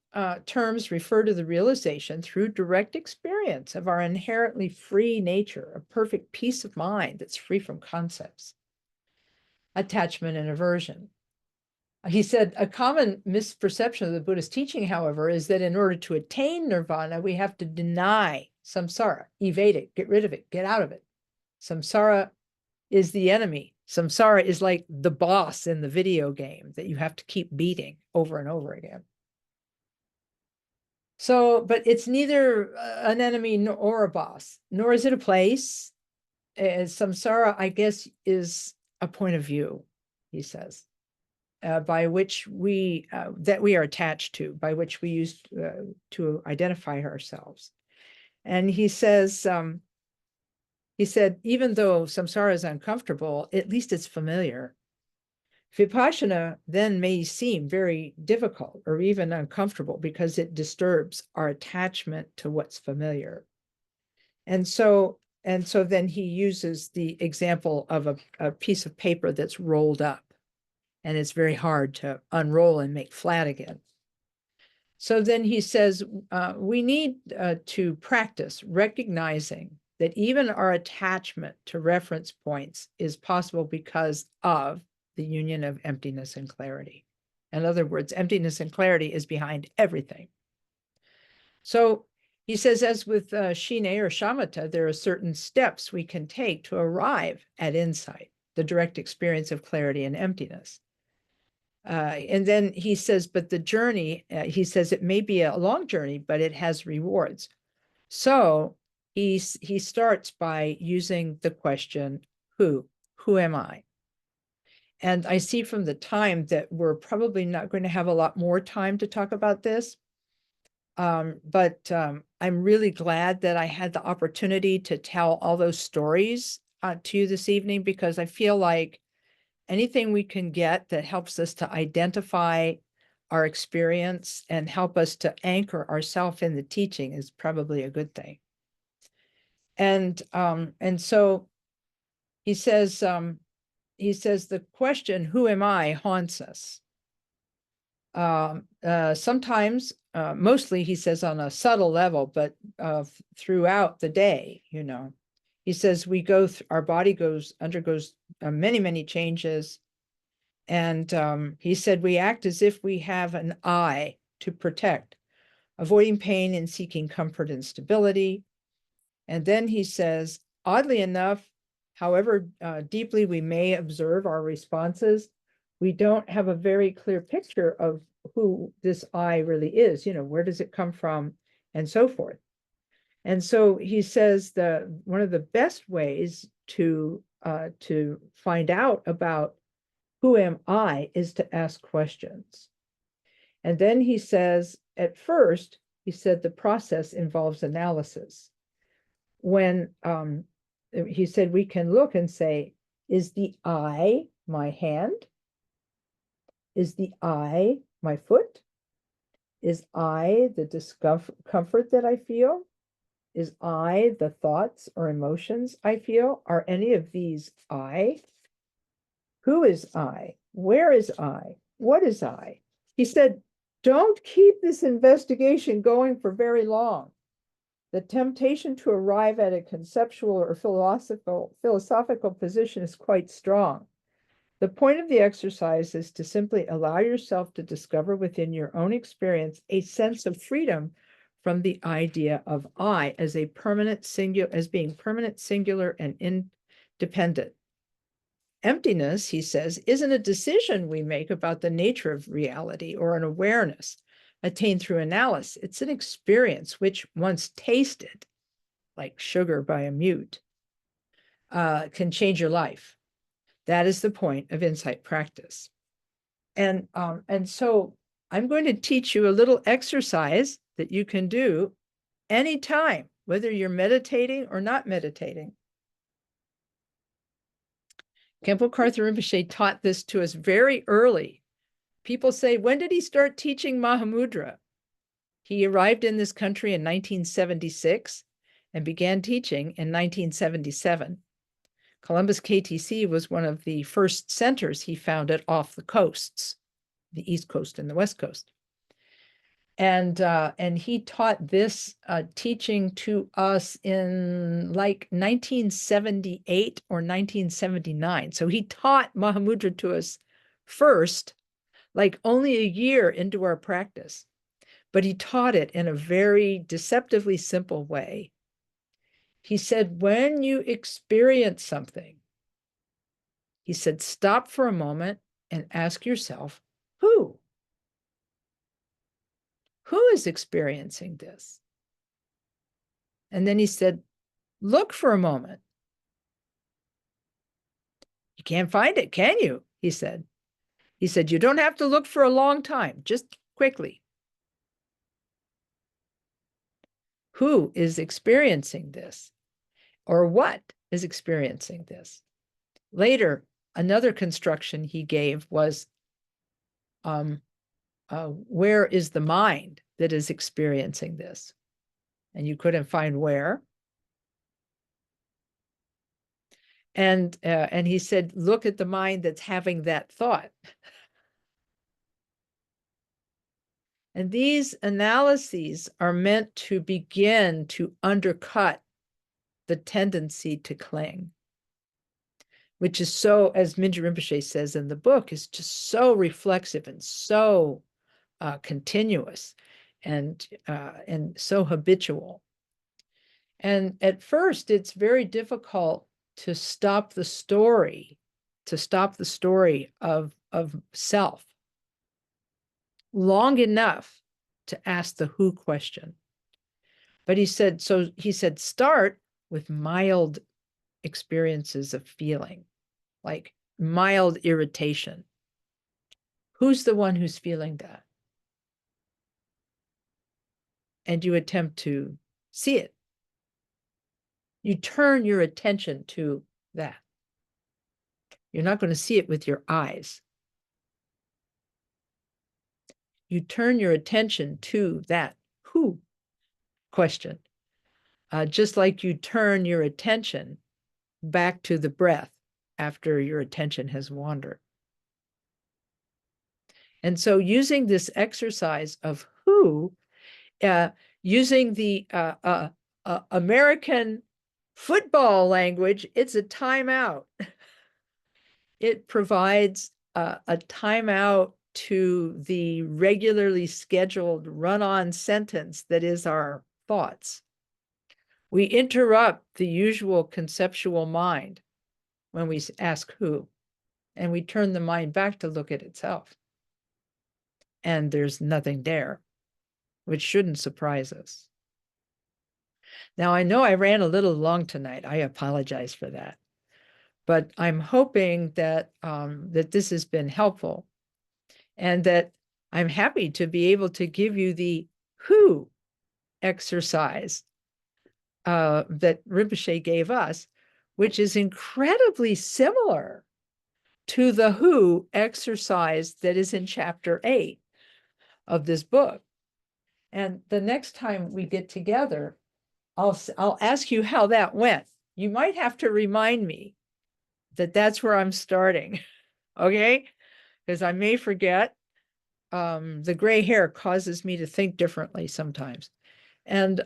terms refer to the realization through direct experience of our inherently free nature, a perfect peace of mind that's free from concepts, attachment, and aversion. He said, a common misperception of the Buddhist teaching, however, is that in order to attain nirvana, we have to deny samsara, evade it, get rid of it, get out of it. Samsara is the enemy. Samsara is like the boss in the video game that you have to keep beating over and over again. So, but it's neither an enemy nor a boss, nor is it a place. Samsara, I guess, is a point of view, he says, by which that we are attached to, by which we use to identify ourselves. And he says, he said, even though samsara is uncomfortable, at least it's familiar. Vipassana then may seem very difficult or even uncomfortable because it disturbs our attachment to what's familiar. And so then he uses the example of a piece of paper that's rolled up and it's very hard to unroll and make flat again. So then he says, we need to practice recognizing that even our attachment to reference points is possible because of the union of emptiness and clarity. In other words, emptiness and clarity is behind everything. So he says, as with Shine or shamatha, there are certain steps we can take to arrive at insight, the direct experience of clarity and emptiness. And then he says, but the journey, he says it may be a long journey, but it has rewards. So he starts by using the question, who am I? And I see from the time that we're probably not going to have a lot more time to talk about this. But I'm really glad that I had the opportunity to tell all those stories to you this evening, because I feel like anything we can get that helps us to identify our experience and help us to anchor ourselves in the teaching is probably a good thing. And so he says the question, who am I, haunts us. Sometimes, mostly, he says, on a subtle level, but throughout the day, you know. He says our body undergoes many, many changes. And he said we act as if we have an eye to protect, avoiding pain and seeking comfort and stability. And then he says, oddly enough, however deeply we may observe our responses, we don't have a very clear picture of who this I really is, you know, where does it come from, and so forth. And so he says one of the best ways to find out about who am I is to ask questions. And then he says, at first, he said the process involves analysis. When he said we can look and say, is the I my hand? Is the I my foot? Is I the discomfort that I feel? Is I the thoughts or emotions I feel? Are any of these I? Who is I? Where is I? What is I? He said, don't keep this investigation going for very long. The temptation to arrive at a conceptual or philosophical position is quite strong. The point of the exercise is to simply allow yourself to discover within your own experience a sense of freedom from the idea of I as being permanent, singular, and independent. Emptiness, he says, isn't a decision we make about the nature of reality or an awareness attained through analysis. It's an experience which, once tasted, like sugar by a mute, can change your life. That is the point of insight practice. And so I'm going to teach you a little exercise that you can do anytime, whether you're meditating or not meditating. Khenpo Karthar Rinpoche taught this to us very early. People say, when did he start teaching Mahamudra? He arrived in this country in 1976 and began teaching in 1977. Columbus KTC was one of the first centers he founded off the coasts, the East Coast and the West Coast. And he taught this teaching to us in like 1978 or 1979. So he taught Mahamudra to us first, like only a year into our practice, but he taught it in a very deceptively simple way. He said, when you experience something, he said, stop for a moment and ask yourself, who? Who is experiencing this? And then he said, look for a moment. You can't find it, can you? He said. He said, you don't have to look for a long time, just quickly. Who is experiencing this? Or what is experiencing this? Later, another construction he gave was, where is the mind that is experiencing this? And you couldn't find where. And he said, look at the mind that's having that thought. And these analyses are meant to begin to undercut the tendency to cling. which is so, as Mingyur Rinpoche says in the book, is just so reflexive and so continuous and so habitual. And at first, it's very difficult to stop the story, of self long enough to ask the who question. But he said, start with mild experiences of feeling, like mild irritation. Who's the one who's feeling that? And you attempt to see it. You turn your attention to that. You're not going to see it with your eyes. You turn your attention to that who question, just like you turn your attention back to the breath after your attention has wandered. And so using this exercise of who, using the American football language, it's a timeout. It provides a timeout to the regularly scheduled run-on sentence that is our thoughts. We interrupt the usual conceptual mind when we ask who, and we turn the mind back to look at itself. And there's nothing there, which shouldn't surprise us. Now, I know I ran a little long tonight. I apologize for that. But I'm hoping that, that this has been helpful, and that I'm happy to be able to give you the who exercise that Rinpoche gave us, which is incredibly similar to the who exercise that is in chapter 8 of this book. And the next time we get together, I'll ask you how that went. You might have to remind me that that's where I'm starting, okay? Because I may forget. The gray hair causes me to think differently sometimes. And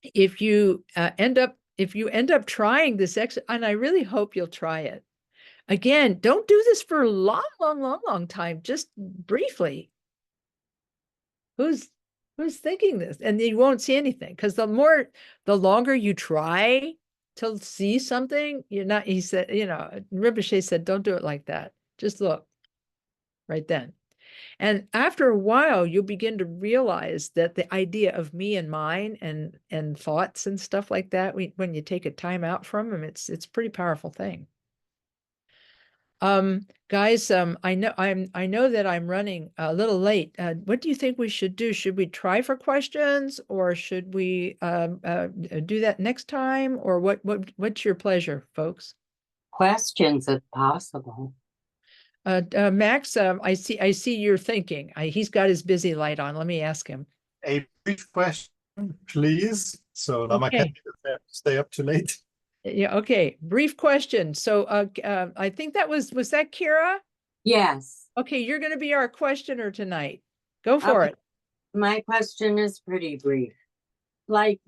if you end up trying this exercise, and I really hope you'll try it. Again, don't do this for a long time, just briefly. Who's thinking this? And you won't see anything, because the longer you try to see something, he said, Rinpoche said, don't do it like that. Just look right then. And after a while, you'll begin to realize that the idea of me and mine and thoughts and stuff like that, when you take a time out from them, it's a pretty powerful thing. Guys, I know that I'm running a little late. What do you think we should do? Should we try for questions, or should we do that next time? Or what's your pleasure, folks? Questions if possible. Max, I see you're thinking. He's got his busy light on. Let me ask him. A brief question, please. So Lama Kathy doesn't have to stay up too late. Yeah, okay. Brief question. So I think was that Kira? Yes. Okay, you're going to be our questioner tonight. Go for it. My question is pretty brief. Like,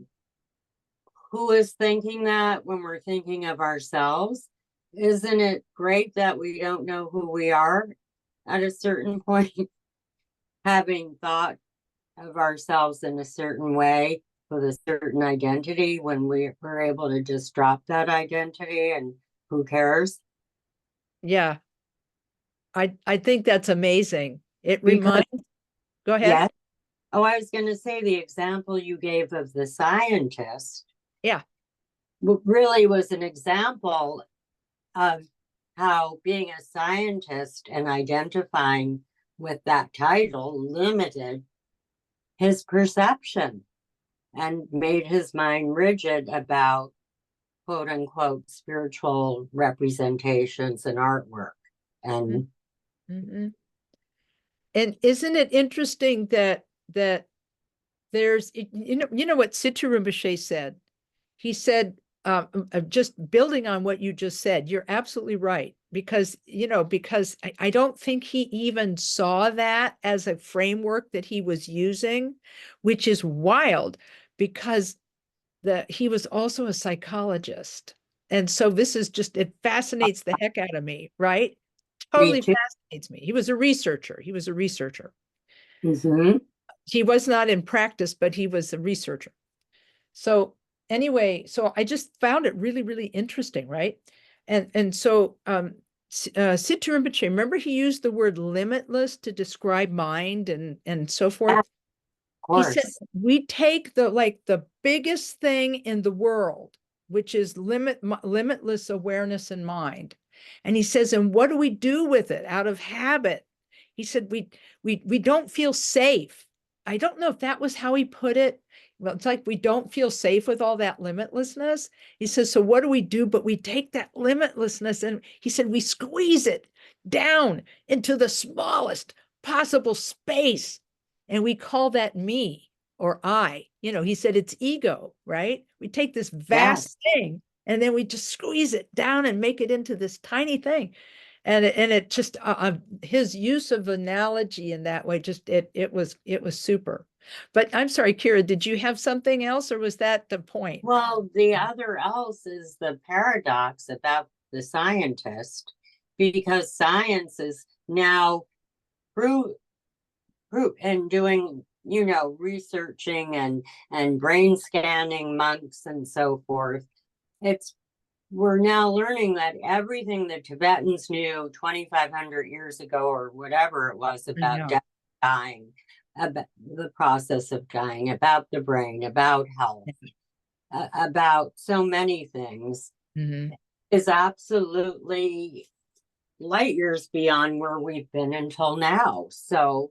who is thinking that when we're thinking of ourselves? Isn't it great that we don't know who we are at a certain point? Having thought of ourselves in a certain way with a certain identity, when we're able to just drop that identity, and who cares? Yeah. I think that's amazing. It reminds, go ahead. Yes. Oh, I was going to say the example you gave of the scientist. Yeah. Really was an example of how being a scientist and identifying with that title limited his perception and made his mind rigid about quote unquote spiritual representations and artwork. And And isn't it interesting that there's, you know what Situ Rinpoche said? He said, just building on what you just said, you're absolutely right. Because I don't think he even saw that as a framework that he was using, which is wild, because he was also a psychologist. And so this is just, it fascinates the heck out of me, right? Me Totally too. fascinates me. He was a researcher. He was a researcher. Mhm. He was not in practice, but he was a researcher. So anyway, so I just found it really, really interesting, right? And so Situ Rinpoche, remember he used the word limitless to describe mind and so forth. Of He said course. we take the biggest thing in the world, which is limitless awareness and mind. And he says, and what do we do with it out of habit? He said, we don't feel safe. I don't know if that was how he put it. Well, it's like we don't feel safe with all that limitlessness. He says, so what do we do? But we take that limitlessness and he said, we squeeze it down into the smallest possible space. And we call that me or I. You know, he said it's ego, right? We take this vast thing and then we just squeeze it down and make it into this tiny thing. And it just his use of analogy in that way just it was super. But I'm sorry, Kira, did you have something else or was that the point? Well, the other else is the paradox about the scientist, because science is now proof and doing, you know, researching and brain scanning monks and so forth. We're now learning that everything the Tibetans knew 2,500 years ago or whatever it was about death, dying, about the process of dying, about the brain, about health, about so many things, is absolutely light years beyond where we've been until now. So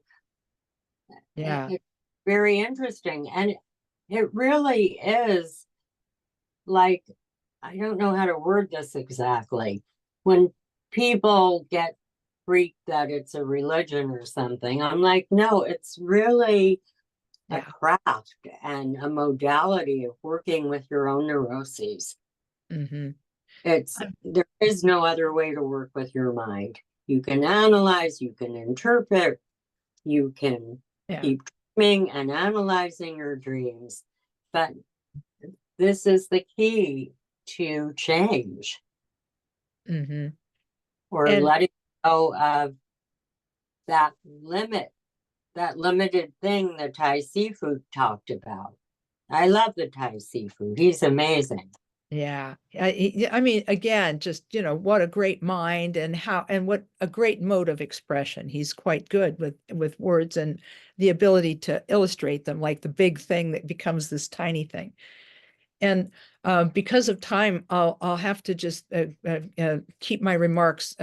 yeah, it's very interesting. And it really is like, I don't know how to word this exactly. When people get freaked that it's a religion or something, I'm like, no, it's really a craft and a modality of working with your own neuroses. There is no other way to work with your mind. You can analyze, you can interpret, you can keep dreaming and analyzing your dreams, but this is the key to change, or letting go of that limited thing that Thai seafood talked about. I love the Thai seafood. He's amazing. Yeah. I mean, again, just, you know, what a great mind and what a great mode of expression. He's quite good with words and the ability to illustrate them, like the big thing that becomes this tiny thing. And because of time, I'll have to just keep my remarks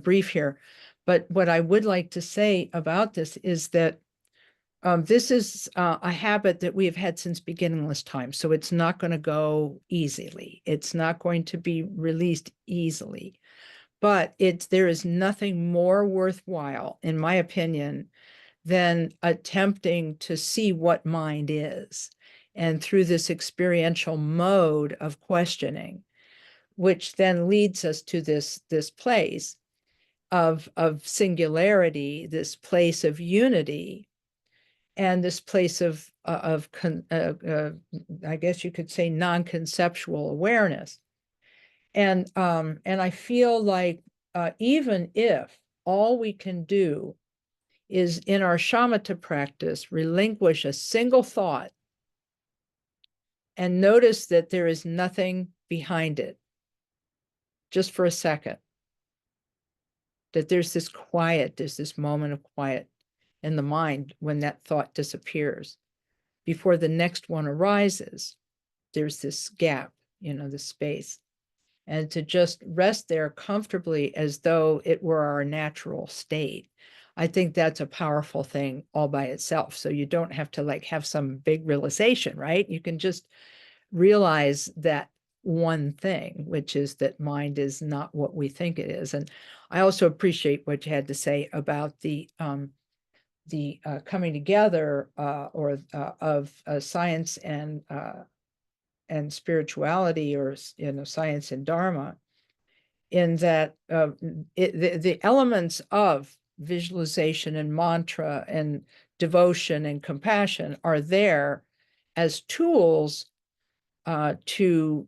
brief here. But what I would like to say about this is that this is a habit that we have had since beginningless time. So it's not going to go easily. It's not going to be released easily. But there is nothing more worthwhile, in my opinion, than attempting to see what mind is. And through this experiential mode of questioning, which then leads us to this place of singularity, this place of unity, and this place of I guess you could say non-conceptual awareness. And I feel like even if all we can do is in our shamatha practice, relinquish a single thought and notice that there is nothing behind it, just for a second, that there's this quiet, there's this moment of quiet in the mind when that thought disappears. Before the next one arises, there's this gap, you know, the space. And to just rest there comfortably as though it were our natural state. I think that's a powerful thing all by itself. So you don't have to like have some big realization, right? You can just realize that one thing, which is that mind is not what we think it is. And I also appreciate what you had to say about the coming together of science and spirituality, or, you know, science and Dharma, in that the elements of visualization and mantra and devotion and compassion are there as tools to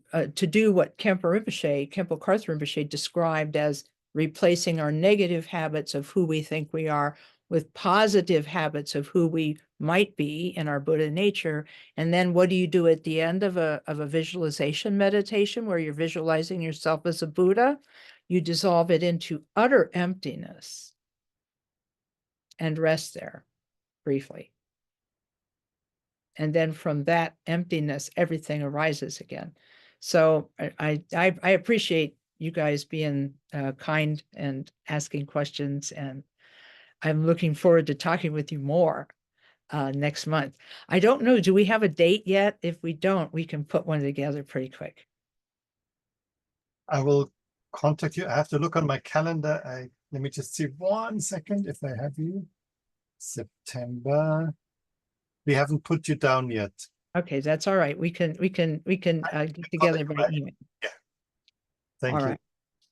do what Khenpo Karthar Rinpoche described as replacing our negative habits of who we think we are with positive habits of who we might be in our Buddha nature. And then what do you do at the end of a visualization meditation where you're visualizing yourself as a Buddha? You dissolve it into utter emptiness and rest there briefly. And then from that emptiness, everything arises again. So I appreciate you guys being kind and asking questions, and I'm looking forward to talking with you more next month. I don't know, do we have a date yet? If we don't, we can put one together pretty quick. I will contact you. I have to look on my calendar. Let me just see 1 second if I have you. September. We haven't put you down yet. Okay, that's all right. We can get together by email. Yeah. Thank All you. right.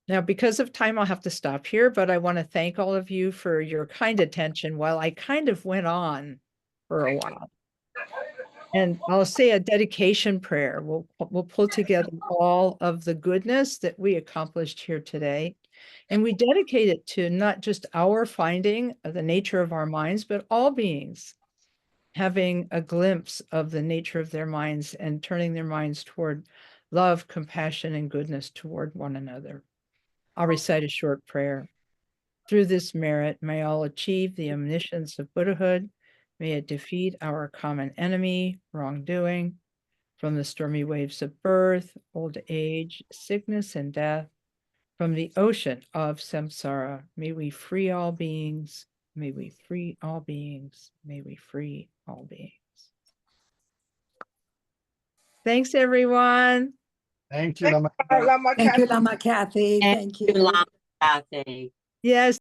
Now, because of time, I'll have to stop here, but I want to thank all of you for your kind attention while I kind of went on for a while. And I'll say a dedication prayer. We'll pull together all of the goodness that we accomplished here today. And we dedicate it to not just our finding of the nature of our minds, but all beings having a glimpse of the nature of their minds and turning their minds toward love, compassion, and goodness toward one another. I'll recite a short prayer. Through this merit, may all achieve the omniscience of Buddhahood. May it defeat our common enemy, wrongdoing, from the stormy waves of birth, old age, sickness, and death. From the ocean of samsara, may we free all beings. May we free all beings. May we free all beings. Thanks, everyone. Thank you, Lama. Lama Thank you, Kathy. Lama Kathy. Thank you. Lama Kathy. Yes.